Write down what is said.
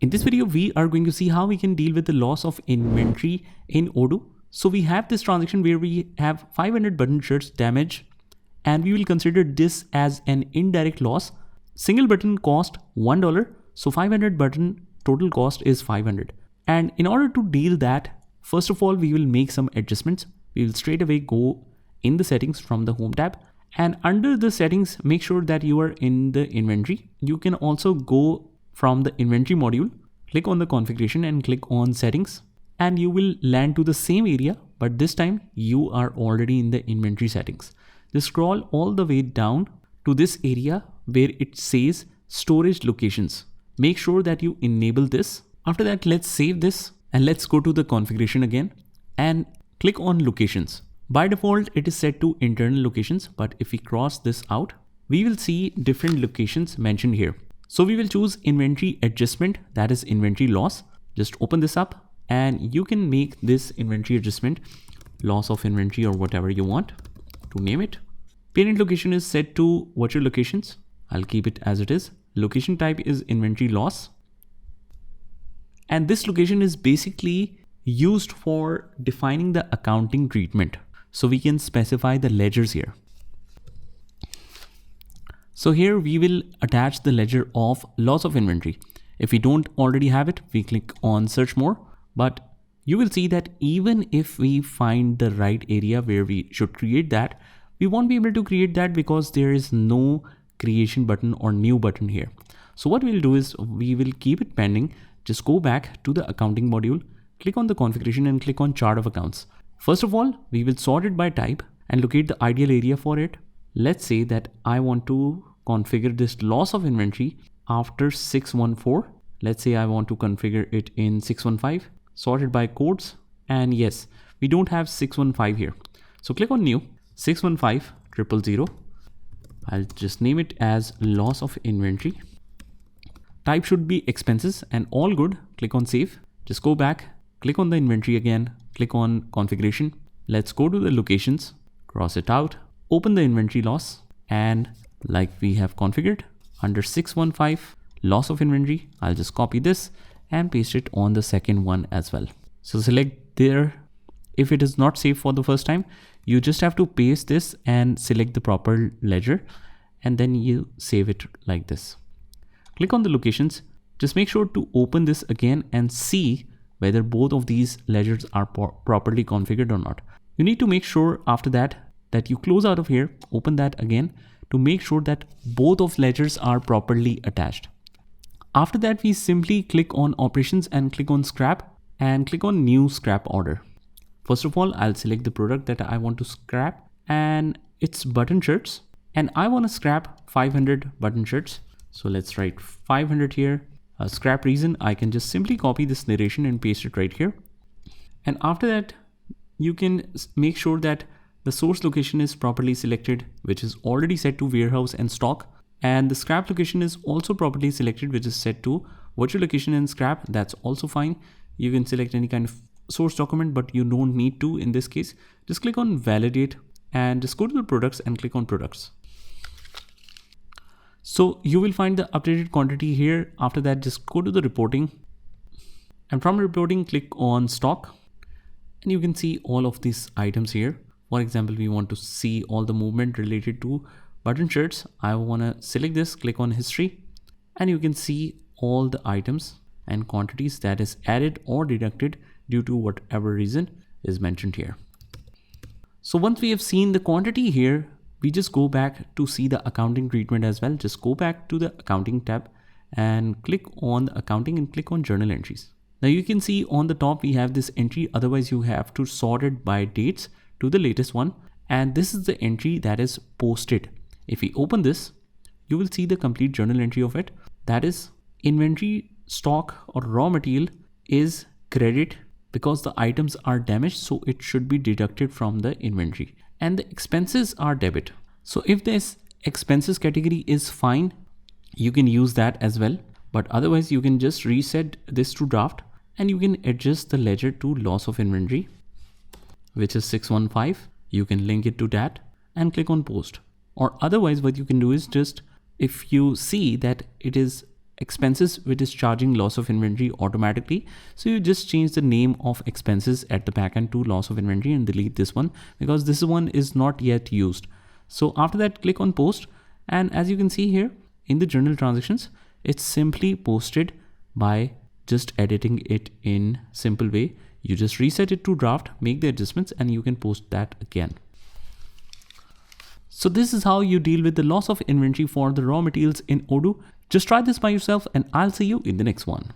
In this video, we are going to see how we can deal with the loss of inventory in Odoo. So we have this transaction where we have 500 button shirts damaged, and we will consider this as an indirect loss. Single button cost $1, so 500 button total cost is 500. And in order to deal that, first of all, we will make some adjustments. We will straight away go in the settings from the home tab, and under the settings, make sure that you are in the inventory. You can also go from the inventory module, click on the configuration and click on settings, and you will land to the same area, but this time you are already in the inventory settings. Just scroll all the way down to this area where it says storage locations. Make sure that you enable this. After that, let's save this and let's go to the configuration again and click on locations. By default, it is set to internal locations, but if we cross this out, we will see different locations mentioned here. So we will choose inventory adjustment, that is inventory loss. Just open this up and you can make this inventory adjustment loss of inventory or whatever you want to name it. Parent location is set to virtual locations. I'll keep it as it is. Location type is inventory loss. And this location is basically used for defining the accounting treatment. So we can specify the ledgers here. So here we will attach the ledger of loss of inventory. If we don't already have it, we click on search more, but you will see that even if we find the right area where we should create that, we won't be able to create that because there is no creation button or new button here. So what we'll do is we will keep it pending. Just go back to the accounting module, click on the configuration and click on chart of accounts. First of all, we will sort it by type and locate the ideal area for it. Let's say that I want to configure this loss of inventory after 614. Let's say I want to configure it in 615, sorted by codes. And yes, we don't have 615 here. So click on new, 615,000. I'll just name it as loss of inventory. Type should be expenses and all good. Click on save. Just go back, click on the inventory again, click on configuration. Let's go to the locations, cross it out, open the inventory loss, and like we have configured under 615 loss of inventory, I'll just copy this and paste it on the second one as well. So select there. If it is not saved for the first time, you just have to paste this and select the proper ledger, and then you save it like this. Click on the locations. Just make sure to open this again and see whether both of these ledgers are properly configured or not. You need to make sure after that you close out of here, open that again to make sure that both of ledgers are properly attached. After that, we simply click on operations and click on scrap and click on new scrap order. First of all, I'll select the product that I want to scrap, and it's button shirts, and I want to scrap 500 button shirts. So let's write 500 here. Scrap reason, I can just simply copy this narration and paste it right here. And after that, you can make sure that the source location is properly selected, which is already set to warehouse and stock. And the scrap location is also properly selected, which is set to virtual location and scrap. That's also fine. You can select any kind of source document, but you don't need to in this case. Just click on validate and just go to the products and click on products. So you will find the updated quantity here. After that, just go to the reporting, and from reporting, click on stock, and you can see all of these items here. For example, we want to see all the movement related to button shirts. I want to select this, click on history, and you can see all the items and quantities that is added or deducted due to whatever reason is mentioned here. So once we have seen the quantity here, we just go back to see the accounting treatment as well. Just go back to the accounting tab and click on the accounting and click on journal entries. Now you can see on the top we have this entry. Otherwise you have to sort it by dates to the latest one. And this is the entry that is posted. If we open this, you will see the complete journal entry of it. That is inventory stock or raw material is credit because the items are damaged. So it should be deducted from the inventory. And the expenses are debit. So if this expenses category is fine, you can use that as well. But otherwise you can just reset this to draft and you can adjust the ledger to loss of inventory, which is 615. You can link it to that and click on post. Or otherwise what you can do is just, if you see that it is expenses which is charging loss of inventory automatically. So you just change the name of expenses at the backend to loss of inventory and delete this one because this one is not yet used. So after that, click on post, and as you can see here in the journal transactions, it's simply posted by just editing it in simple way. You just reset it to draft, make the adjustments, and you can post that again. So this is how you deal with the loss of inventory for the raw materials in Odoo. Just try this by yourself, and I'll see you in the next one.